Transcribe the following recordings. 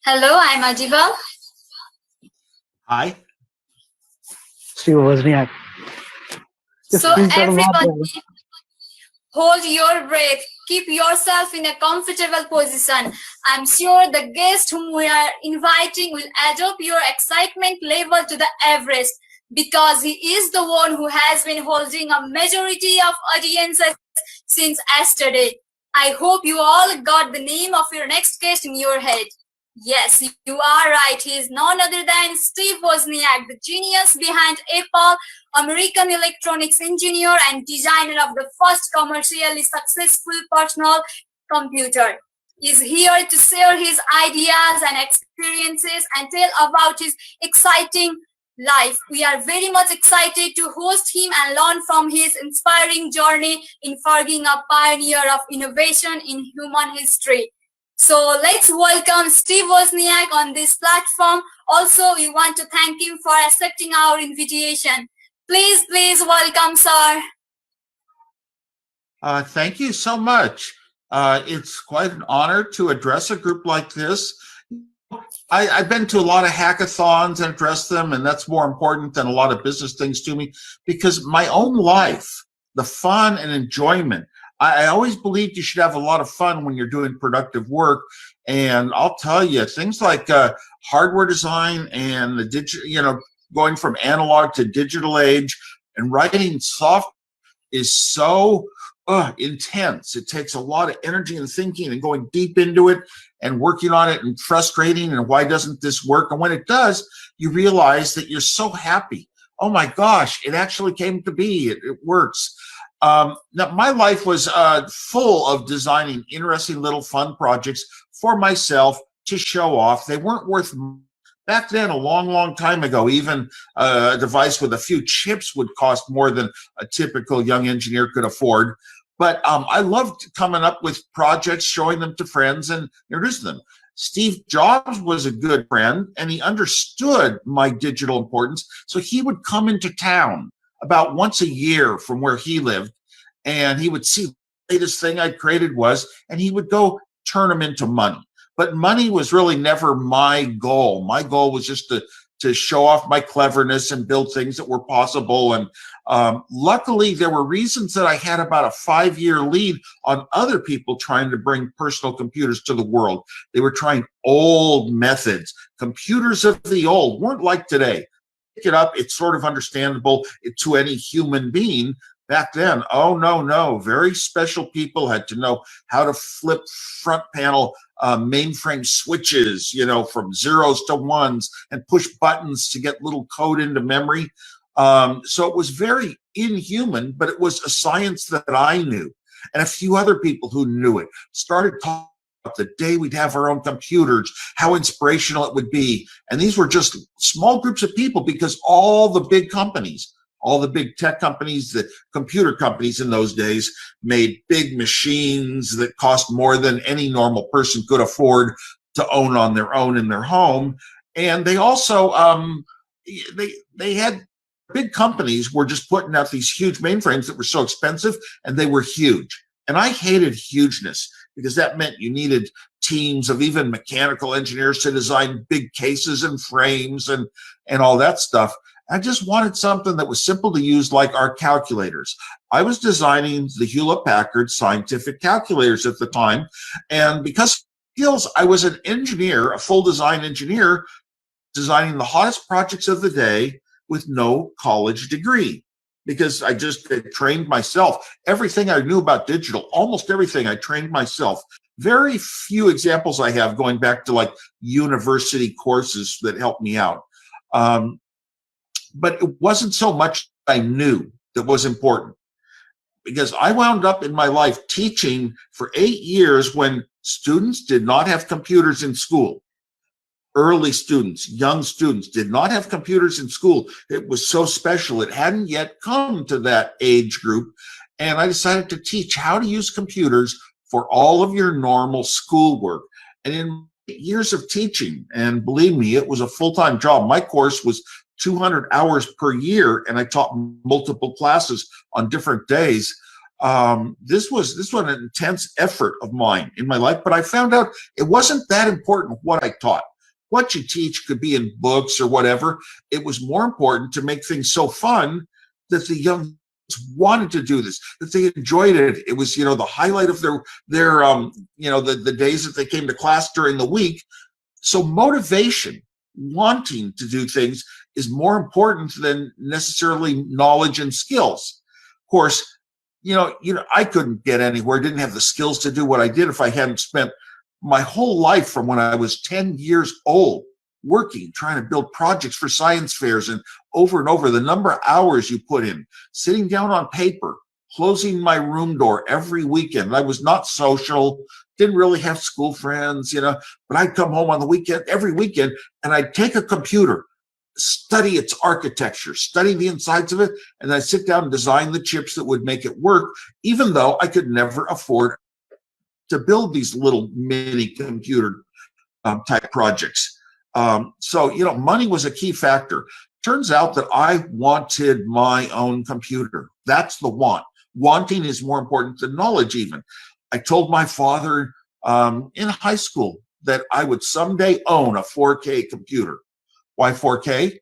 Hello, I'm Ajiba. Hi. Steve Wozniak. Just So please tell them everyone, what. hold your breath. Keep yourself in a comfortable position. I'm sure the guest whom we are inviting will adopt your excitement level to the Everest because he is the one who has been holding a majority of audiences since yesterday. I hope you all got the name of your next guest in your head. Yes, you are right. He is none other than Steve Wozniak, the genius behind Apple, American electronics engineer and designer of the first commercially successful personal computer. Is here to share his ideas and experiences and tell about his exciting life. We are very much excited to host him and learn from his inspiring journey in forging a pioneer of innovation in human history. So let's welcome Steve Wozniak on this platform. Also, we want to thank him for accepting our invitation. Please welcome, sir. Thank you so much. It's quite an honor to address a group like this. I've been to a lot of hackathons and addressed them, and that's more important than a lot of business things to me because my own life, the fun and enjoyment, I always believed you should have a lot of fun when you're doing productive work. And I'll tell you, things like hardware design and the digital, going from analog to digital age and writing software is so intense. It takes a lot of energy and thinking and going deep into it and working on it and frustrating and why doesn't this work? And when it does, you realize that you're so happy. Oh my gosh, it actually came to be. It works. Now, my life was full of designing interesting little fun projects for myself to show off. They weren't worth back then, a long time ago. Even a device with a few chips would cost more than a typical young engineer could afford. But I loved coming up with projects, showing them to friends and introducing them. Steve Jobs was a good friend, and he understood my digital importance. So he would come into town about once a year from where he lived, and he would see the latest thing I created and he would go turn them into money. But money was really never my goal. My goal was just to show off my cleverness and build things that were possible. And luckily, there were reasons that I had about a 5-year lead on other people trying to bring personal computers to the world. They were trying old methods. Computers of the old weren't like today. It up, it's sort of understandable to any human being. Back then, oh no, very special people had to know how to flip front panel mainframe switches, from zeros to ones and push buttons to get little code into memory. So it was very inhuman, but it was a science that I knew, and a few other people who knew it started talking the day we'd have our own computers, how inspirational it would be. And these were just small groups of people because all the big companies, all the big tech companies, the computer companies in those days made big machines that cost more than any normal person could afford to own on their own in their home. And they also, they had big companies were just putting out these huge mainframes that were so expensive, and they were huge. And I hated hugeness because that meant you needed teams of even mechanical engineers to design big cases and frames and all that stuff. I just wanted something that was simple to use, like our calculators. I was designing the Hewlett-Packard scientific calculators at the time. And because of skills, I was an engineer, a full design engineer, designing the hottest projects of the day with no college degree. Because I just trained myself. Everything I knew about digital, almost everything I trained myself. Very few examples I have going back to like university courses that helped me out. But it wasn't so much I knew that was important. Because I wound up in my life teaching for 8 years when students did not have computers in school. Early students, young students did not have computers in school. It was so special. It hadn't yet come to that age group. And I decided to teach how to use computers for all of your normal schoolwork. And in years of teaching, and believe me, it was a full-time job. My course was 200 hours per year, and I taught multiple classes on different days. This was an intense effort of mine in my life, but I found out it wasn't that important what I taught. what you teach could be in books or whatever. It was more important to make things so fun that the young wanted to do this, that they enjoyed it. It was, the highlight of their the days that they came to class during the week. So motivation, wanting to do things, is more important than necessarily knowledge and skills. Of course, I couldn't get anywhere, didn't have the skills to do what I did if I hadn't spent my whole life from when I was 10 years old working, trying to build projects for science fairs, and over, the number of hours you put in, sitting down on paper, closing my room door every weekend. I was not social, didn't really have school friends, but I'd come home on the weekend, every weekend, and I'd take a computer, study its architecture, study the insides of it, and I'd sit down and design the chips that would make it work, even though I could never afford to build these little mini computer type projects. So money was a key factor. Turns out that I wanted my own computer. That's the want. Wanting is more important than knowledge even. I told my father in high school that I would someday own a 4K computer. Why 4K?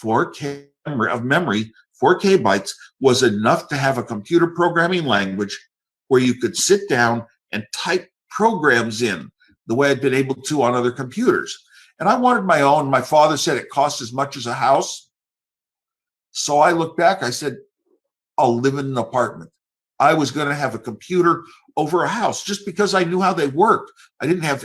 4K of memory, 4K bytes, was enough to have a computer programming language where you could sit down and type programs in the way I'd been able to on other computers. And I wanted my own. My father said it cost as much as a house. So I looked back, I said, I'll live in an apartment. I was going to have a computer over a house just because I knew how they worked. I didn't have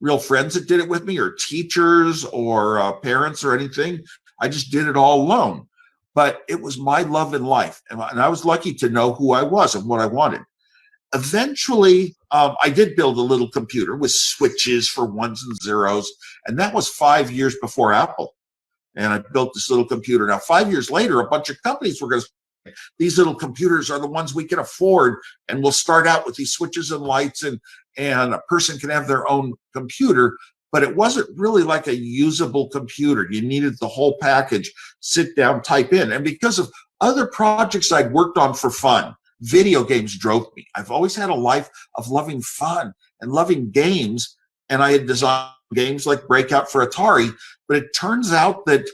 real friends that did it with me, or teachers, or parents, or anything. I just did it all alone. But it was my love in life. And I was lucky to know who I was and what I wanted. Eventually, I did build a little computer with switches for ones and zeros. And that was 5 years before Apple. And I built this little computer. Now, 5 years later, a bunch of companies were going to say, these little computers are the ones we can afford. And we'll start out with these switches and lights, and a person can have their own computer. But it wasn't really like a usable computer. You needed the whole package, sit down, type in. And because of other projects I'd worked on for fun, video games drove me. I've always had a life of loving fun and loving games. And I had designed games like Breakout for Atari. But it turns out that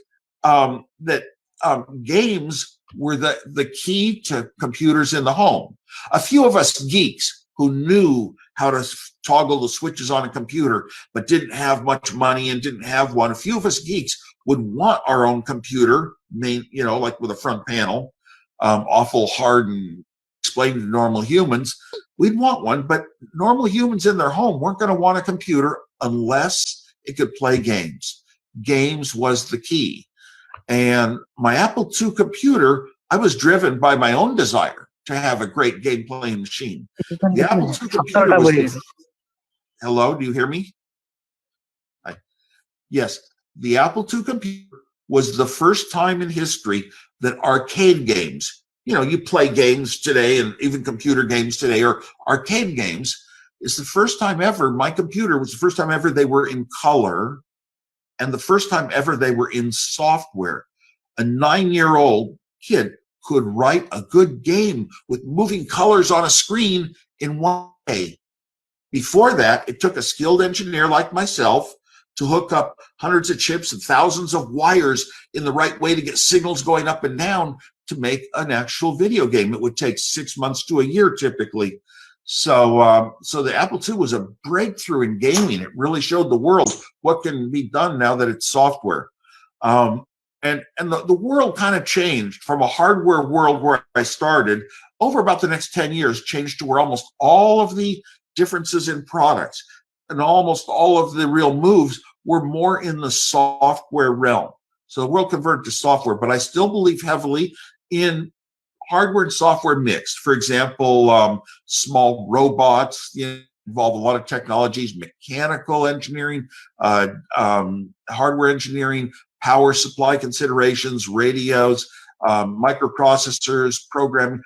games were the key to computers in the home. A few of us geeks who knew how to toggle the switches on a computer, but didn't have much money and didn't have one. A few of us geeks would want our own computer, like with a front panel, awful hard and explained to normal humans. We'd want one, but normal humans in their home weren't going to want a computer unless it could play games. Games was the key. And my Apple II computer, I was driven by my own desire to have a great game playing machine. The Apple II computer was hello, do you hear me? Yes, the Apple II computer was the first time in history that arcade games, you play games today, and even computer games today, or arcade games, is the first time ever. My computer was the first time ever they were in color, and the first time ever they were in software. A 9-year-old kid could write a good game with moving colors on a screen in one day. Before that, it took a skilled engineer like myself to hook up hundreds of chips and thousands of wires in the right way to get signals going up and down to make an actual video game. It would take 6 months to a year typically. So the Apple II was a breakthrough in gaming. It really showed the world what can be done now that it's software. And the world kind of changed from a hardware world where I started over about the next 10 years, changed to where almost all of the differences in products and almost all of the real moves were more in the software realm. So the world converted to software, but I still believe heavily in hardware and software mixed. For example, small robots involve a lot of technologies, mechanical engineering, hardware engineering, power supply considerations, radios, microprocessors, programming,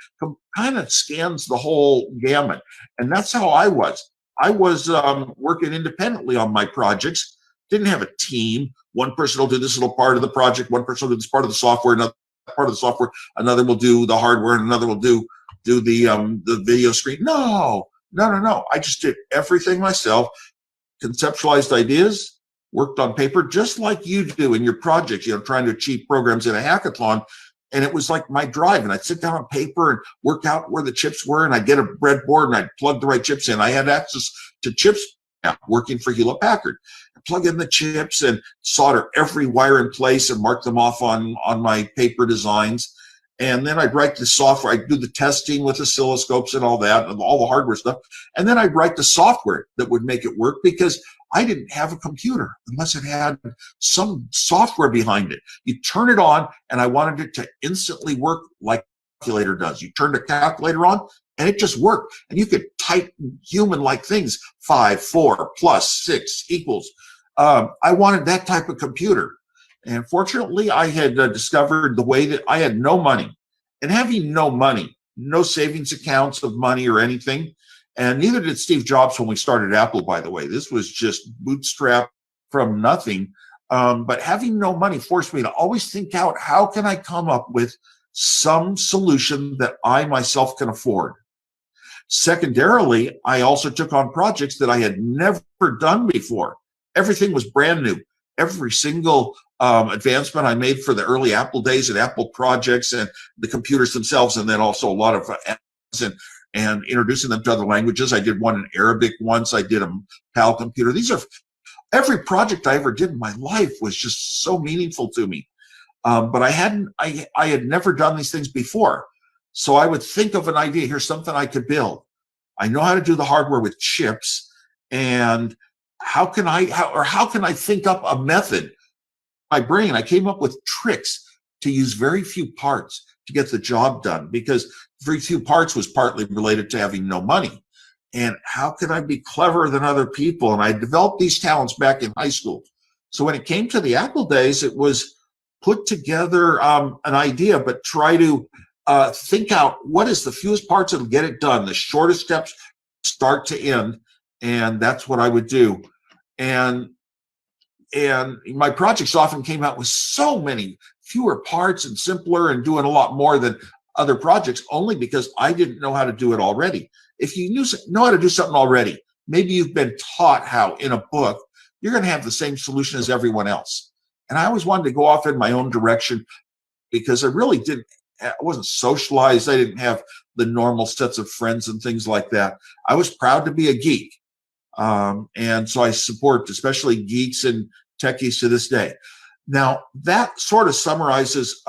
kind of scans the whole gamut. And that's how I was. I was working independently on my projects, didn't have a team. One person will do this little part of the project, one person will do this part of the software, another part of the software, another will do the hardware, and another will do the video screen. No. I just did everything myself, conceptualized ideas, worked on paper just like you do in your projects, trying to achieve programs in a hackathon. And it was like my drive. And I'd sit down on paper and work out where the chips were. And I'd get a breadboard and I'd plug the right chips in. I had access to chips working for Hewlett Packard. I'd plug in the chips and solder every wire in place and mark them off on my paper designs. And then I'd write the software. I'd do the testing with oscilloscopes and all that, and all the hardware stuff. And then I'd write the software that would make it work, because I didn't have a computer unless it had some software behind it. You turn it on, and I wanted it to instantly work like a calculator does. You turned a calculator on, and it just worked. And you could type human-like things, 5, 4, plus 6 equals. I wanted that type of computer. And fortunately, I had discovered the way that I had no money. And having no money, no savings accounts of money or anything, and neither did Steve Jobs when we started Apple, by the way. This was just bootstrapped from nothing. But having no money forced me to always think out, how can I come up with some solution that I myself can afford? Secondarily, I also took on projects that I had never done before. Everything was brand new. Every single advancement I made for the early Apple days and Apple projects and the computers themselves, and then also a lot of apps and introducing them to other languages. I did one in Arabic once. I did a PAL computer. Every project I ever did in my life was just so meaningful to me. But I had never done these things before. So I would think of an idea. Here's something I could build. I know how to do the hardware with chips, and how can I think up a method? My brain, I came up with tricks to use very few parts to get the job done, because very few parts was partly related to having no money. And how could I be cleverer than other people? And I developed these talents back in high school. So when it came to the Apple days, it was put together an idea, but try to think out what is the fewest parts that'll get it done, the shortest steps, start to end. And that's what I would do. And my projects often came out with so many fewer parts and simpler and doing a lot more than other projects, only because I didn't know how to do it already. If you know how to do something already, maybe you've been taught how in a book, you're going to have the same solution as everyone else. And I always wanted to go off in my own direction, because I wasn't socialized. I didn't have the normal sets of friends and things like that. I was proud to be a geek. And so I support especially geeks and techies to this day. Now, that sort of summarizes,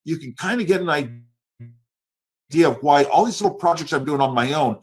you can kind of get an idea of why all these little projects I'm doing on my own,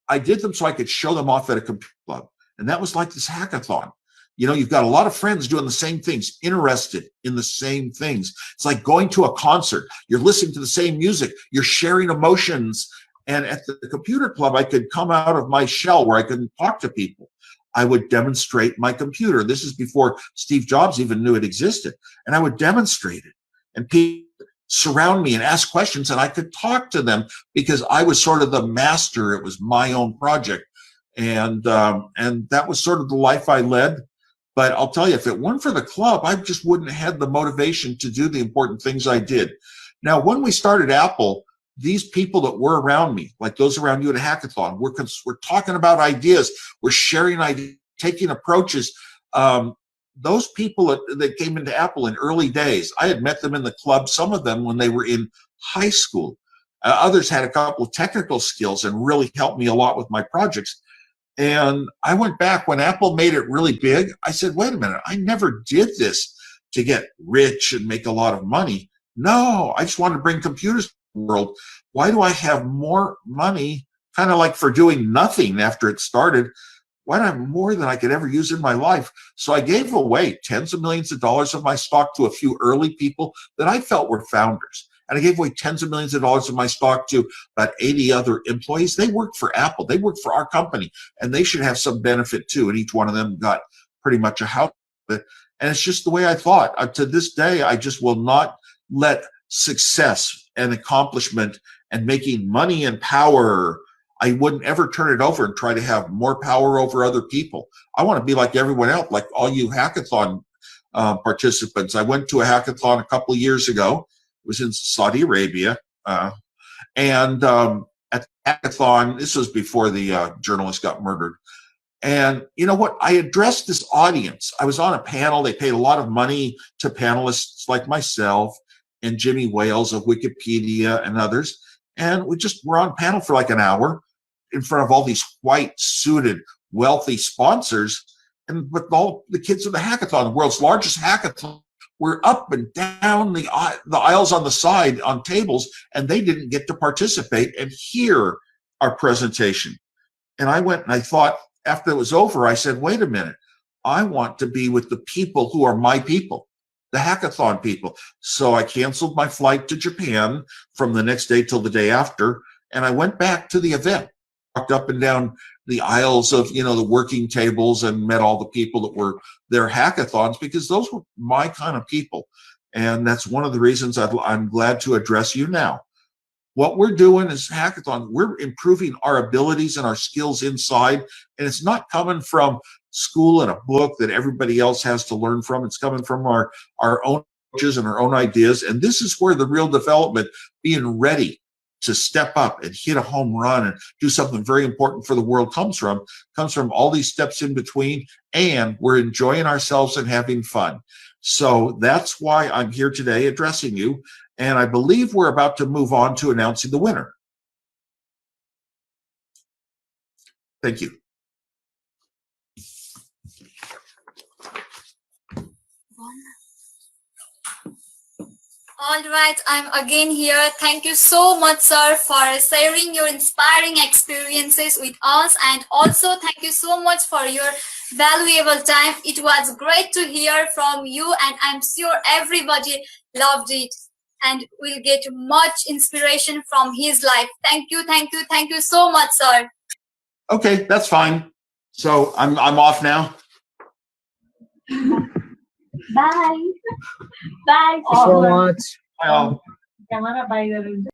I did them so I could show them off at a computer club. And that was like this hackathon. You've got a lot of friends doing the same things, interested in the same things. It's like going to a concert. You're listening to the same music. You're sharing emotions. And at the computer club, I could come out of my shell where I couldn't talk to people. I would demonstrate my computer. This is before Steve Jobs even knew it existed. And I would demonstrate it. And people surround me and ask questions, and I could talk to them because I was sort of the master. It was my own project. And that was sort of the life I led. But I'll tell you, if it weren't for the club, I just wouldn't have had the motivation to do the important things I did. Now, when we started Apple, these people that were around me, like those around you at a hackathon, we're talking about ideas, we're sharing ideas, taking approaches. Those people that came into Apple in early days, I had met them in the club, some of them when they were in high school. Others had a couple of technical skills and really helped me a lot with my projects. And I went back when Apple made it really big. I said, wait a minute, I never did this to get rich and make a lot of money. No, I just wanted to bring computers to the world. Why do I have more money, kind of like for doing nothing after it started? Why do I have more than I could ever use in my life? So I gave away tens of millions of dollars of my stock to a few early people that I felt were founders. And I gave away tens of millions of dollars of my stock to about 80 other employees. They worked for Apple. They worked for our company, and they should have some benefit too. And each one of them got pretty much a house. And it's just the way I thought. To this day, I just will not let success and accomplishment and making money and power, I wouldn't ever turn it over and try to have more power over other people. I want to be like everyone else, like all you hackathon participants. I went to a hackathon a couple of years ago. It was in Saudi Arabia. And at the hackathon, this was before the journalist got murdered. And you know what? I addressed this audience. I was on a panel. They paid a lot of money to panelists like myself and Jimmy Wales of Wikipedia and others. And we just were on panel for like an hour in front of all these white suited, wealthy sponsors. And with all the kids of the hackathon, the world's largest hackathon, we're up and down the aisles on the side on tables, and they didn't get to participate and hear our presentation. And I went and I thought, after it was over, I said, wait a minute, I want to be with the people who are my people, the hackathon people. So I canceled my flight to Japan from the next day till the day after, and I went back to the event, walked up and down the aisles of, the working tables and met all the people that were their hackathons, because those were my kind of people. And that's one of the reasons I'm glad to address you now. What we're doing is hackathon. We're improving our abilities and our skills inside, and it's not coming from school and a book that everybody else has to learn from. It's coming from our own coaches and our own ideas. And this is where the real development, being ready to step up and hit a home run and do something very important for the world comes from all these steps in between, and we're enjoying ourselves and having fun. So that's why I'm here today addressing you. And I believe we're about to move on to announcing the winner. Thank you. All right, I'm again here. Thank you so much, sir, for sharing your inspiring experiences with us. And also, thank you so much for your valuable time. It was great to hear from you, and I'm sure everybody loved it and will get much inspiration from his life. Thank you so much, sir. Okay, that's fine. So I'm off now. Bye. Bye. Thank you so much. Bye all. Cámara, bye.